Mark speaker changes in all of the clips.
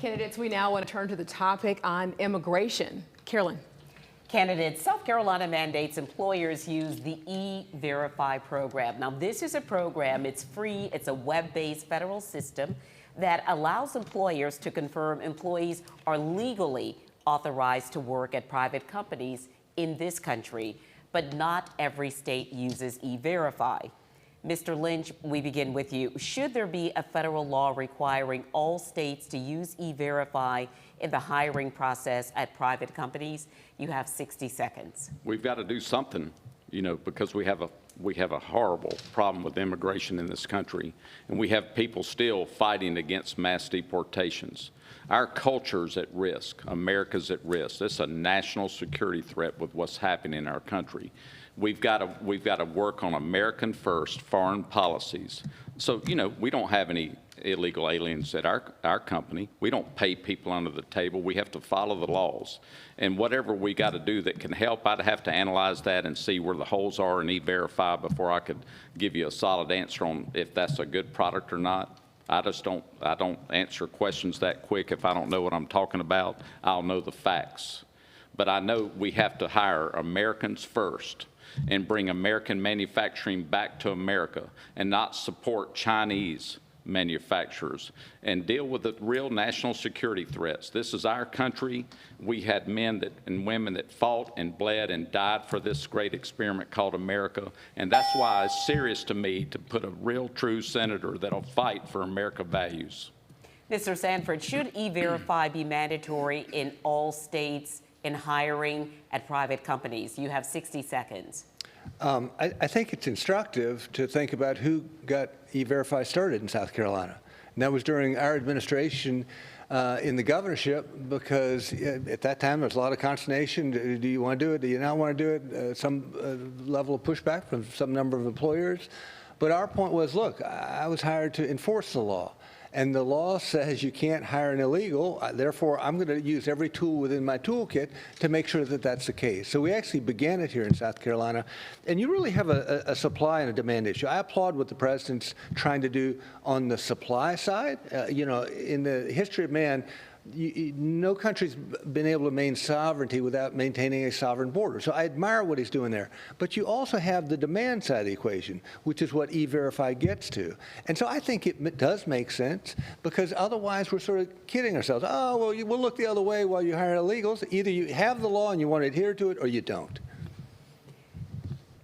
Speaker 1: Candidates, we now want to turn to the topic on immigration. Carolyn.
Speaker 2: Candidates, South Carolina mandates employers use the E-Verify program. Now, this is a program, it's free, it's a web-based federal system that allows employers to confirm employees are legally authorized to work at private companies in this country, but not every state uses E-Verify. Mr. Lynch, we begin with you. Should there be a federal law requiring all states to use E-Verify in the hiring process at private companies? You have 60 seconds.
Speaker 3: We've got to do something, because we have a horrible problem with immigration in this country, and we have people still fighting against mass deportations. Our culture's at risk. America's at risk. It's a national security threat with what's happening in our country. We've got to work on American first foreign policies. So, we don't have any illegal aliens at our company. We don't pay people under the table. We have to follow the laws. And whatever we got to do that can help, I'd have to analyze that and see where the holes are in E-Verify before I could give you a solid answer on if that's a good product or not. I don't answer questions that quick. If I don't know what I'm talking about, I'll know the facts. But I know we have to hire Americans first and bring American manufacturing back to America and not support Chinese manufacturers and deal with the real national security threats. This is our country. We had men and women that fought and bled and died for this great experiment called America, and that's why it's serious to me to put a real true senator that'll fight for America values.
Speaker 2: Mr. Sanford, should E-Verify be mandatory in all states in hiring at private companies? You have 60 seconds.
Speaker 4: I think it's instructive to think about who got E-Verify started in South Carolina. And that was during our administration in the governorship, because at that time there was a lot of consternation. Do you want to do it? Do you not want to do it? Some level of pushback from some number of employers. But our point was, look, I was hired to enforce the law. And the law says you can't hire an illegal, therefore I'm going to use every tool within my toolkit to make sure that that's the case. So we actually began it here in South Carolina, and you really have a supply and a demand issue. I applaud what the president's trying to do on the supply side. In the history of man, no country's been able to maintain sovereignty without maintaining a sovereign border. So I admire what he's doing there. But you also have the demand side of the equation, which is what E-Verify gets to. And so I think it does make sense, because otherwise we're sort of kidding ourselves. Oh, well, we'll look the other way while you hire illegals. Either you have the law and you want to adhere to it, or you don't.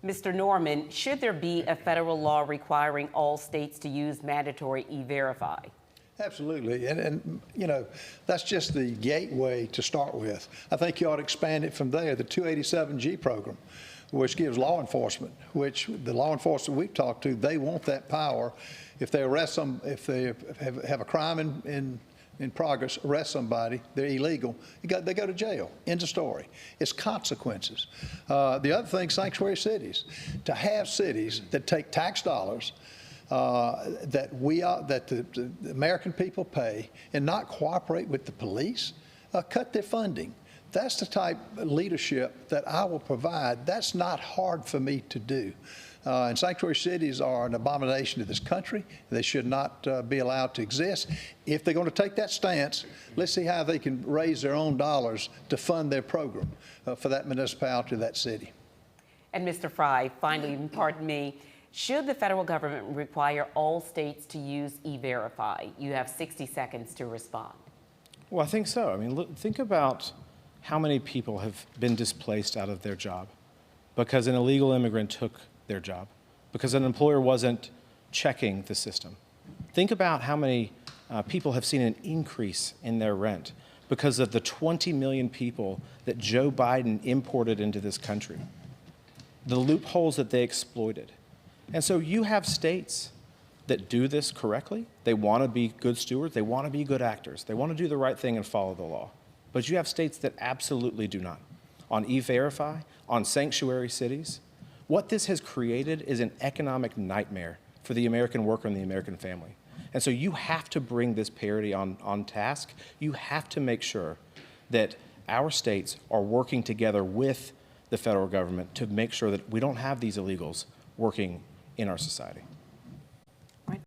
Speaker 2: Mr. Norman, should there be a federal law requiring all states to use mandatory E-Verify?
Speaker 5: Absolutely, and that's just the gateway to start with. I think you ought to expand it from there. The 287G program, which gives law enforcement, which the law enforcement we've talked to, they want that power. If they arrest them, if they have a crime in progress, arrest somebody, they're illegal, they go to jail. End of story. It's consequences. The other thing, sanctuary cities. To have cities that take tax dollars that the American people pay and not cooperate with the police, cut their funding. That's the type of leadership that I will provide. That's not hard for me to do. And sanctuary cities are an abomination to this country. They should not be allowed to exist. If they're going to take that stance, let's see how they can raise their own dollars to fund their program for that municipality, that city.
Speaker 2: And Mr. Fry, finally, pardon me, should the federal government require all states to use E-Verify? You have 60 seconds to respond.
Speaker 6: Well, I think so. I mean, look, think about how many people have been displaced out of their job because an illegal immigrant took their job, because an employer wasn't checking the system. Think about how many people have seen an increase in their rent because of the 20 million people that Joe Biden imported into this country, the loopholes that they exploited. And so you have states that do this correctly. They want to be good stewards. They want to be good actors. They want to do the right thing and follow the law. But you have states that absolutely do not. On E-Verify, on sanctuary cities, what this has created is an economic nightmare for the American worker and the American family. And so you have to bring this parity on task. You have to make sure that our states are working together with the federal government to make sure that we don't have these illegals working in our society.